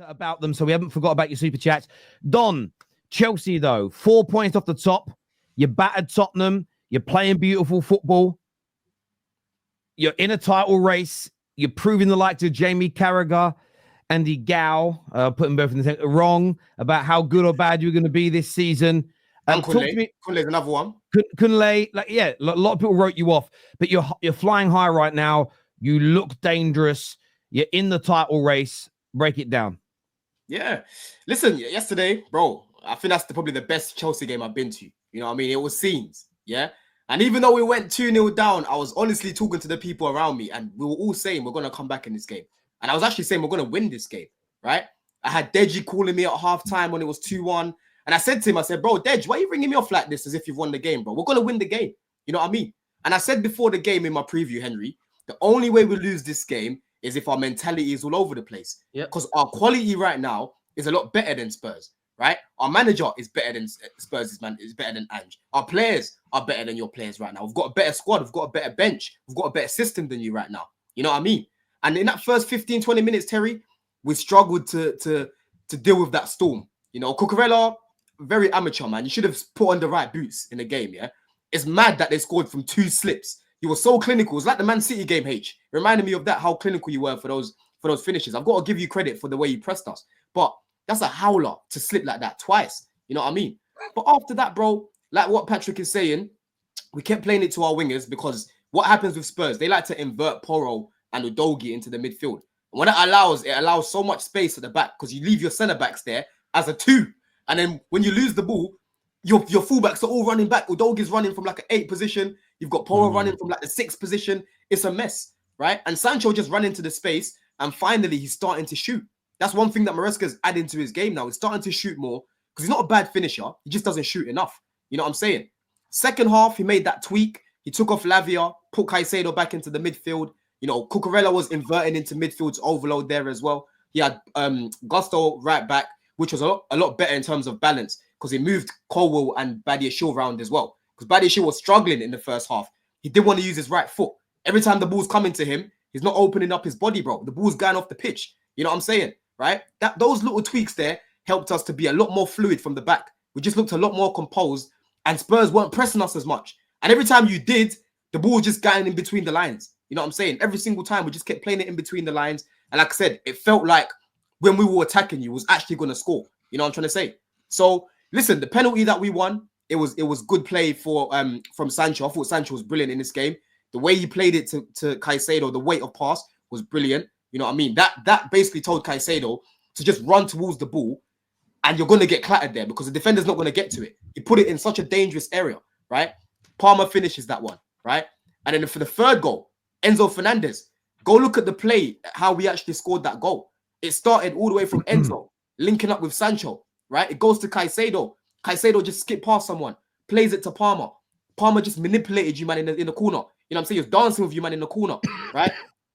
about them, so we haven't forgot about your super chats. Don, Chelsea, though, 4 points off the top. You battered Tottenham. You're playing beautiful football. You're in a title race. You're proving the likes of Jamie Carragher and the Gal, putting both in the same, wrong about how good or bad you're going to be this season. Kunle's another one. Kunle, a lot of people wrote you off, but you're flying high right now. You look dangerous. You're in the title race. Break it down. Yeah. Listen, yesterday, bro, I think that's probably the best Chelsea game I've been to. You know what I mean? It was scenes. Yeah. And even though we went 2-0 down, I was honestly talking to the people around me, and we were all saying we're going to come back in this game. And I was actually saying we're going to win this game, right? I had Deji calling me at halftime when it was 2-1. And I said to him, I said, bro, Dej, why are you ringing me off like this as if you've won the game, bro? We're going to win the game. You know what I mean? And I said before the game in my preview, Henry, the only way we lose this game is if our mentality is all over the place. Because our quality right now is a lot better than Spurs, right? Our manager is better than Spurs, is better than Ange. Our players are better than your players right now. We've got a better squad. We've got a better bench. We've got a better system than you right now. You know what I mean? And in that first 15, 20 minutes, Terry, we struggled to deal with that storm. You know, Cucurella, very amateur, man. You should have put on the right boots in the game, yeah? It's mad that they scored from 2 slips. You were so clinical. It's like the Man City game, H. It reminded me of that, how clinical you were for those finishes. I've got to give you credit for the way you pressed us. But that's a howler to slip like that twice. You know what I mean? But after that, bro, like what Patrick is saying, we kept playing it to our wingers because what happens with Spurs, they like to invert Porro and Udogie into the midfield. And when it allows so much space at the back because you leave your centre-backs there as a 2. And then when you lose the ball, your fullbacks are all running back. Udogie's running from like an 8 position. You've got Porro running from like the 6th position. It's a mess, right? And Sancho just ran into the space, and finally he's starting to shoot. That's one thing that Maresca's adding to his game now. He's starting to shoot more because he's not a bad finisher. He just doesn't shoot enough. You know what I'm saying? Second half, he made that tweak. He took off Lavia, put Caicedo back into the midfield. You know, Cucurella was inverting into midfield's overload there as well. He had Gusto right back, which was a lot better in terms of balance because he moved Colwell and Badiashile around as well. Because Badiashile was struggling in the first half. He didn't want to use his right foot. Every time the ball's coming to him, he's not opening up his body, bro. The ball's going off the pitch. You know what I'm saying? Right? Those little tweaks there helped us to be a lot more fluid from the back. We just looked a lot more composed, and Spurs weren't pressing us as much. And every time you did, the ball was just going in between the lines. You know what I'm saying? Every single time, we just kept playing it in between the lines. And like I said, it felt like when we were attacking you, was actually going to score. You know what I'm trying to say? So, listen, the penalty that we won, it was good play from Sancho. I thought Sancho was brilliant in this game. The way he played it to Caicedo, the weight of pass was brilliant. You know what I mean? That basically told Caicedo to just run towards the ball, and you're going to get clattered there because the defender's not going to get to it. He put it in such a dangerous area, right? Palmer finishes that one, right? And then for the third goal, Enzo Fernandez, go look at the play, how we actually scored that goal. It started all the way from Enzo, linking up with Sancho, right? It goes to Caicedo. Caicedo just skipped past someone, plays it to Palmer. Palmer just manipulated you, man, in the corner. You know what I'm saying? He was dancing with you, man, in the corner, right?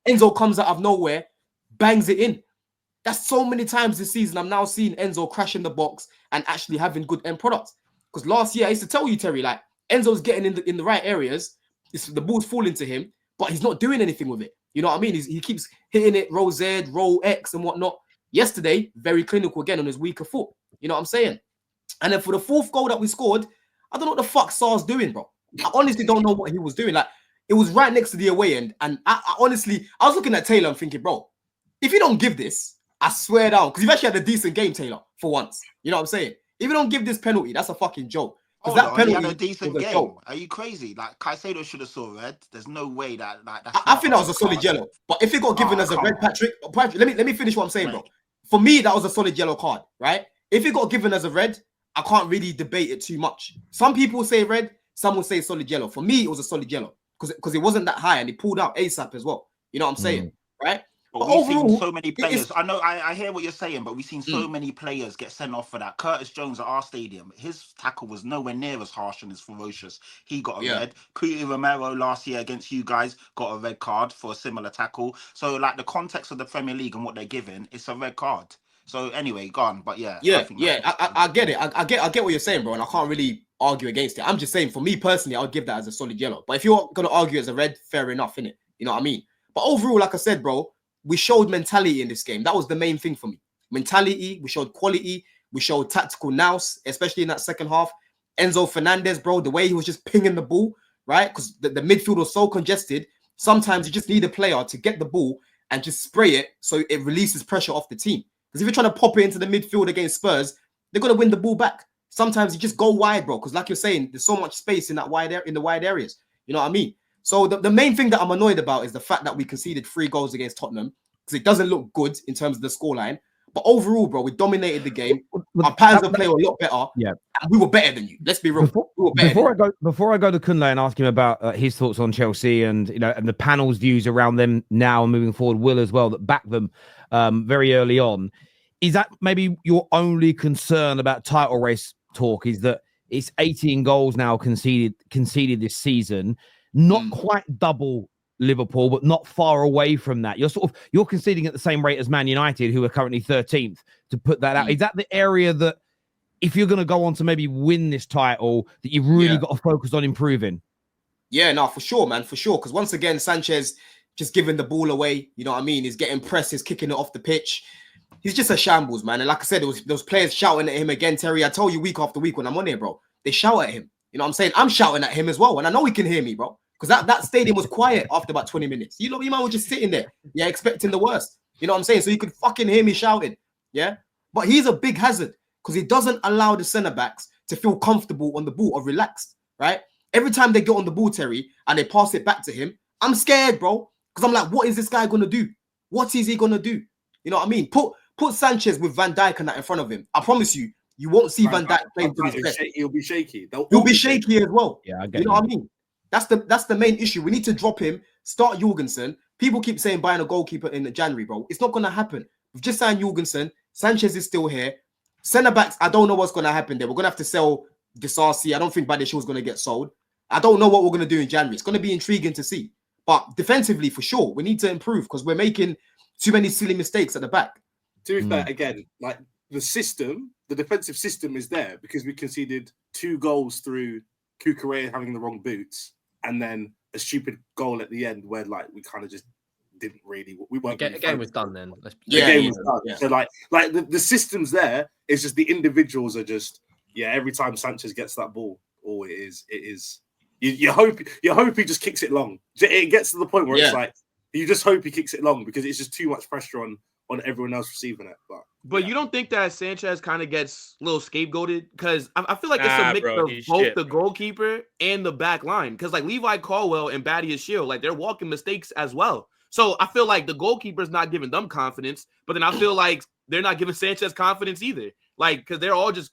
Enzo comes out of nowhere, bangs it in. That's so many times this season I'm now seeing Enzo crash in the box and actually having good end products. Because last year I used to tell you, Terry, like Enzo's getting in the right areas. The ball's falling to him, but he's not doing anything with it. You know what I mean? He keeps hitting it, roll Z, roll X and whatnot. Yesterday, very clinical again on his weaker foot. You know what I'm saying? And then for the 4th goal that we scored, I don't know what the fuck Sar's doing, bro. I honestly don't know what he was doing. Like, it was right next to the away end. And I honestly, I was looking at Taylor and thinking, bro, if you don't give this, I swear down, because you've actually had a decent game, Taylor, for once. You know what I'm saying? If you don't give this penalty, that's a fucking joke. Oh, that penalty he had a decent game. Are you crazy? Like, Caicedo should have saw red. There's no way that that's I think that was a solid yellow. But if it got given as a red, Patrick, let me finish what I'm saying, bro. For me, that was a solid yellow card, right? If it got given as a red, I can't really debate it too much. Some people say red, some will say solid yellow. For me, it was a solid yellow because it wasn't that high and he pulled out ASAP as well. You know what I'm saying, right? But we've seen so many players. I know, I hear what you're saying, but we've seen so many players get sent off for that. Curtis Jones at our stadium, his tackle was nowhere near as harsh and as ferocious. He got a red. Cuti Romero last year against you guys got a red card for a similar tackle. So, like, the context of the Premier League and what they're giving, it's a red card. So anyway, gone. But I get it. I get what you're saying, bro, and I can't really argue against it. I'm just saying, for me personally, I'll give that as a solid yellow. But if you're gonna argue as a red, fair enough, innit? You know what I mean? But overall, like I said, bro, we showed mentality in this game. That was the main thing for me. mentality, we showed quality, we showed tactical nous, especially in that second half. Enzo Fernandez, bro, the way he was just pinging the ball, right? Because the midfield was so congested. Sometimes you just need a player to get the ball and just spray it so it releases pressure off the team. Because if you're trying to pop it into the midfield against Spurs, they're going to win the ball back. Sometimes you just go wide, bro, because like you're saying, there's so much space in that in the wide areas. You know what I mean? So the main thing that I'm annoyed about is the fact that we conceded 3 goals against Tottenham, because it doesn't look good in terms of the scoreline. But overall, bro, we dominated the game. Our patterns of play were a lot better. Yeah, and we were better than you. Let's be real. Before I go to Kunle and ask him about his thoughts on Chelsea and and the panel's views around them now and moving forward, Will as well, that backed them very early on. Is that maybe your only concern about title race talk? Is that it's 18 goals now conceded this season, not quite double Liverpool, but not far away from that. You're conceding at the same rate as Man United, who are currently 13th, to put that out. Is that the area that, if you're going to go on to maybe win this title, that you've really got to focus on improving? Yeah, no, for sure, man, for sure. Because once again, Sanchez just giving the ball away, you know what I mean? He's getting pressed, he's kicking it off the pitch. He's just a shambles, man. And like I said, there was players shouting at him again, Terry. I tell you week after week when I'm on here, bro, they shout at him. You know what I'm saying? I'm shouting at him as well. And I know he can hear me, bro. Because that stadium was quiet after about 20 minutes. You man was just sitting there, expecting the worst. You know what I'm saying? So you could fucking hear me shouting, yeah? But he's a big hazard because he doesn't allow the centre-backs to feel comfortable on the ball or relaxed, right? Every time they get on the ball, Terry, and they pass it back to him, I'm scared, bro. Because I'm like, what is this guy going to do? What is he going to do? You know what I mean? Put Sanchez with Van Dijk and that in front of him. I promise you, you won't see Van Dijk playing to his best. He'll be shaky. He'll be shaky as well. Yeah, I get you know what I mean? That's the main issue. We need to drop him, start Jorgensen. People keep saying buying a goalkeeper in January, bro. It's not going to happen. We've just signed Jorgensen. Sanchez is still here. Centre-backs, I don't know what's going to happen there. We're going to have to sell Disasi. I don't think Badiashile is going to get sold. I don't know what we're going to do in January. It's going to be intriguing to see. But defensively, for sure, we need to improve because we're making too many silly mistakes at the back. To be fair, again, like the defensive system is there because we conceded 2 goals through Cucurella having the wrong boots and then a stupid goal at the end where like we kind of just didn't really. We weren't. The game was done then. The game was done. Yeah. So like the system's there. It's just the individuals are just every time Sanchez gets that ball, it is. You hope he just kicks it long. It gets to the point where it's like you just hope he kicks it long because it's just too much pressure on everyone else receiving it. But you don't think that Sanchez kind of gets a little scapegoated? Because I feel like it's a mix of both the goalkeeper and the back line. Because like Levi Colwell and Badiashile, like they're walking mistakes as well. So I feel like the goalkeeper's not giving them confidence, but then I feel like they're not giving Sanchez confidence either. Like, because they're all just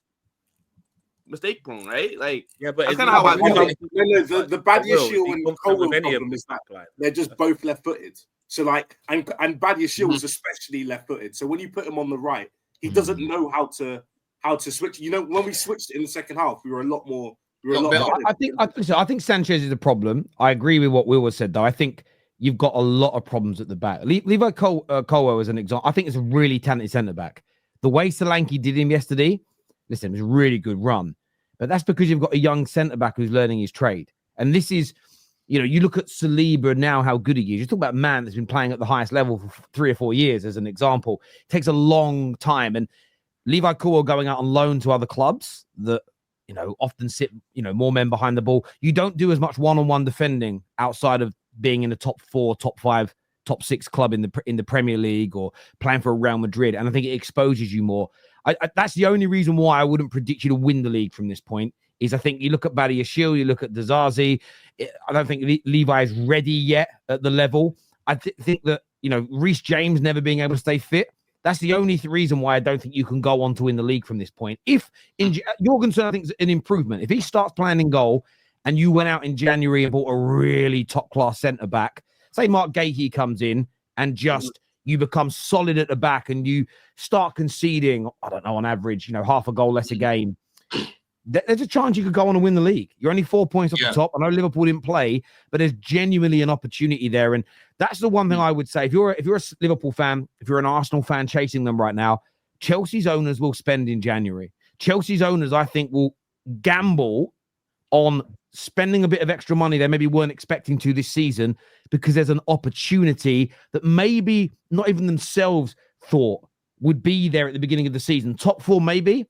mistake prone, right? Like, yeah, but that's kind of how I feel. The Badiashile and Colwell problem is that they're just both left-footed. So like, and Badiashile is especially left-footed. So when you put him on the right, he doesn't know how to switch. You know, when we switched in the second half, we were a lot more. I think Sanchez is a problem. I agree with what Will said, though. I think you've got a lot of problems at the back. Levi Colwell as an example. I think it's a really talented centre back. The way Solanke did him yesterday, listen, it was a really good run. But that's because you've got a young centre back who's learning his trade. And this is. You look at Saliba now, how good he is. You talk about a man that's been playing at the highest level for 3 or 4 years, as an example. It takes a long time. And Levi Colwell going out on loan to other clubs that, often sit, more men behind the ball. You don't do as much one-on-one defending outside of being in the top 4, top 5, top 6 club in the Premier League or playing for a Real Madrid. And I think it exposes you more. That's the only reason why I wouldn't predict you to win the league from this point. Is I think you look at Badiashile, you look at Disasi. I don't think Levi is ready yet at the level. I think that, Reece James never being able to stay fit. That's the only reason why I don't think you can go on to win the league from this point. If Jorgensen, I think, is an improvement. If he starts playing in goal and you went out in January and bought a really top-class centre-back, say Mark Gahey comes in and just you become solid at the back and you start conceding, I don't know, on average, half a goal less a game, there's a chance you could go on and win the league. You're only 4 points off the top. I know Liverpool didn't play, but there's genuinely an opportunity there. And that's the one thing I would say. If you're a Liverpool fan, if you're an Arsenal fan chasing them right now, Chelsea's owners will spend in January. Chelsea's owners, I think, will gamble on spending a bit of extra money they maybe weren't expecting to this season because there's an opportunity that maybe not even themselves thought would be there at the beginning of the season. Top 4, maybe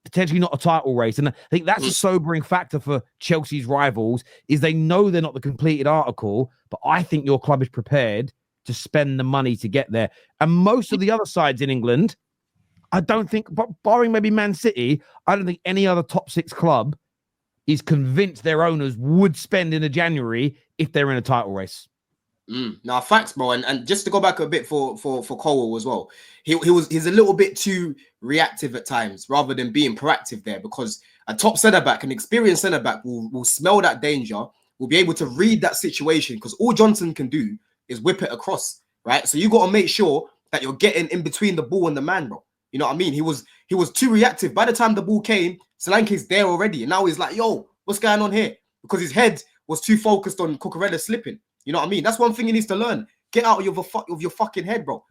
potentially not a title race. And I think that's a sobering factor for Chelsea's rivals, is they know they're not the completed article, but I think your club is prepared to spend the money to get there. And most of the other sides in England, I don't think, barring maybe Man City, I don't think any other top 6 club is convinced their owners would spend in a January if they're in a title race. Now, facts, bro, and just to go back a bit for Colwell as well, he's a little bit too reactive at times rather than being proactive there, because a top centre back, an experienced centre back, will smell that danger, will be able to read that situation, because all Johnson can do is whip it across, right? So you got to make sure that you're getting in between the ball and the man, bro. You know what I mean? He was too reactive. By the time the ball came, Solanke's there already, and now he's like, "Yo, what's going on here?" Because his head was too focused on Cucurella slipping. You know what I mean? That's one thing he needs to learn. Get out of your fucking head, bro.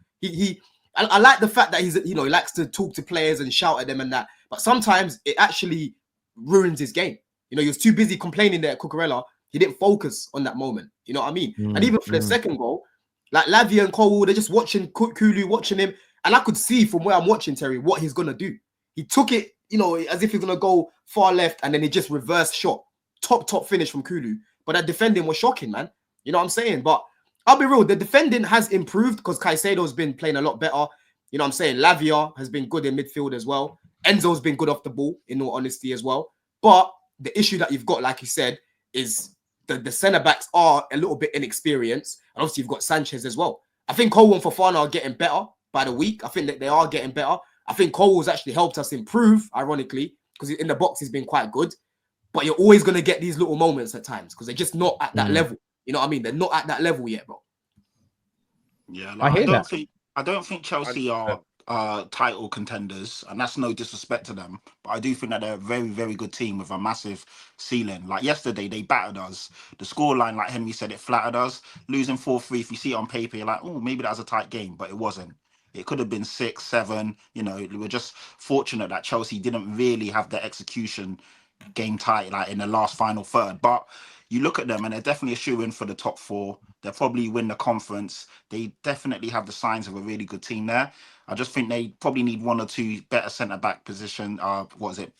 I like the fact that he likes to talk to players and shout at them and that, but sometimes it actually ruins his game. He was too busy complaining there at Cucurella. He didn't focus on that moment. You know what I mean? And even for the second goal, like Lavia and Cole, they're just watching Kulu, watching him. And I could see from where I'm watching, Terry, what he's going to do. He took it, as if he's going to go far left, and then he just reverse shot. Top finish from Kulu. But that defending was shocking, man. You know what I'm saying? But I'll be real, the defending has improved because Caicedo's been playing a lot better. You know what I'm saying? Lavia has been good in midfield as well. Enzo's been good off the ball, in all honesty, as well. But the issue that you've got, like you said, is the centre-backs are a little bit inexperienced. And obviously, you've got Sanchez as well. I think Cole and Fofana are getting better by the week. I think that they are getting better. I think Cole has actually helped us improve, ironically, because in the box he's been quite good. But you're always going to get these little moments at times because they're just not at that level. You know what I mean? They're not at that level yet, bro. Yeah, I don't think Chelsea are title contenders, and that's no disrespect to them. But I do think that they're a very, very good team with a massive ceiling. Like yesterday, they battered us. The scoreline, like Henry said, it flattered us. Losing 4-3, if you see it on paper, you're like, oh, maybe that was a tight game, but it wasn't. It could have been 6-7. We were just fortunate that Chelsea didn't really have the execution game tight, like in the last final third. But you look at them and they're definitely a shoe-in for the top 4. They'll probably win the conference. They definitely have the signs of a really good team there. I just think they probably need 1 or 2 better centre-back position.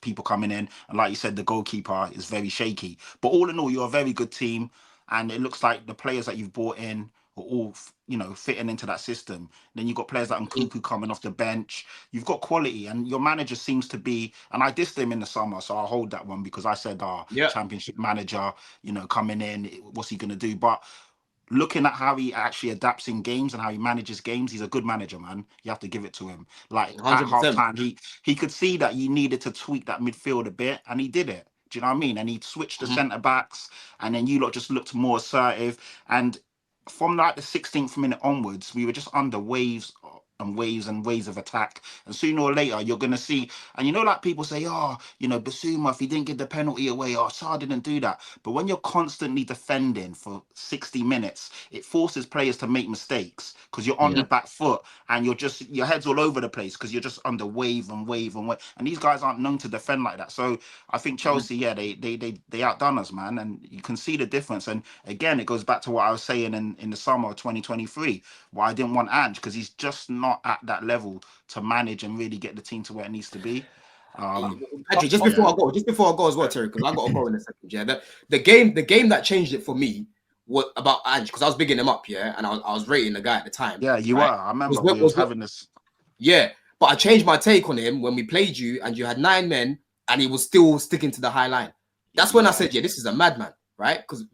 People coming in. And like you said, the goalkeeper is very shaky. But all in all, you're a very good team. And it looks like the players that you've brought in are all, fitting into that system. Then you've got players like Nkunku coming off the bench. You've got quality, and your manager seems to be, and I dissed him in the summer, so I'll hold that one because I said, championship manager, coming in, what's he going to do? But looking at how he actually adapts in games and how he manages games, he's a good manager, man. You have to give it to him. Like 100%. At half time, he could see that you needed to tweak that midfield a bit, and he did it. Do you know what I mean? And he switched the centre backs, and then you lot just looked more assertive. And from like the 16th minute onwards, we were just under waves and waves and waves of attack. And sooner or later, you're going to see, and like people say, Basuma, if he didn't give the penalty away, Sarr didn't do that. But when you're constantly defending for 60 minutes, it forces players to make mistakes because you're on the back foot and your head's all over the place because you're just under wave and wave and wave. And these guys aren't known to defend like that. So I think Chelsea, they outdone us, man. And you can see the difference. And again, it goes back to what I was saying in the summer of 2023, why I didn't want Ange, because he's just not at that level to manage and really get the team to where it needs to be. Actually, just before I go as well, Terry, because I got to go in a second. Yeah, the game that changed it for me was about Ange, because I was bigging him up, and I was rating the guy at the time. Yeah, you were. I remember we was having this. Yeah, but I changed my take on him when we played you, and you had 9 men, and he was still sticking to the high line. That's when I said, this is a madman, right? Because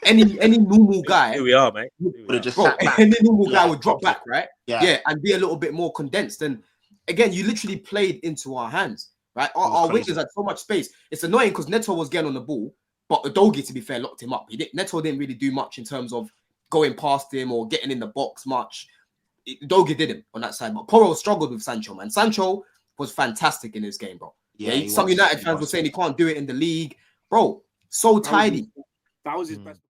any normal guy, here we are, mate. Would have just sat back. Any normal guy would drop back, right? Yeah, and be a little bit more condensed. And again, you literally played into our hands, right? Our wingers had so much space. It's annoying because Neto was getting on the ball, but Udogie, to be fair, locked him up. Neto didn't really do much in terms of going past him or getting in the box much. Udogie did him on that side, but Porro struggled with Sancho, man. Sancho was fantastic in this game, bro. Yeah, some United fans were saying he can't do it in the league, bro. So tidy. That was his best.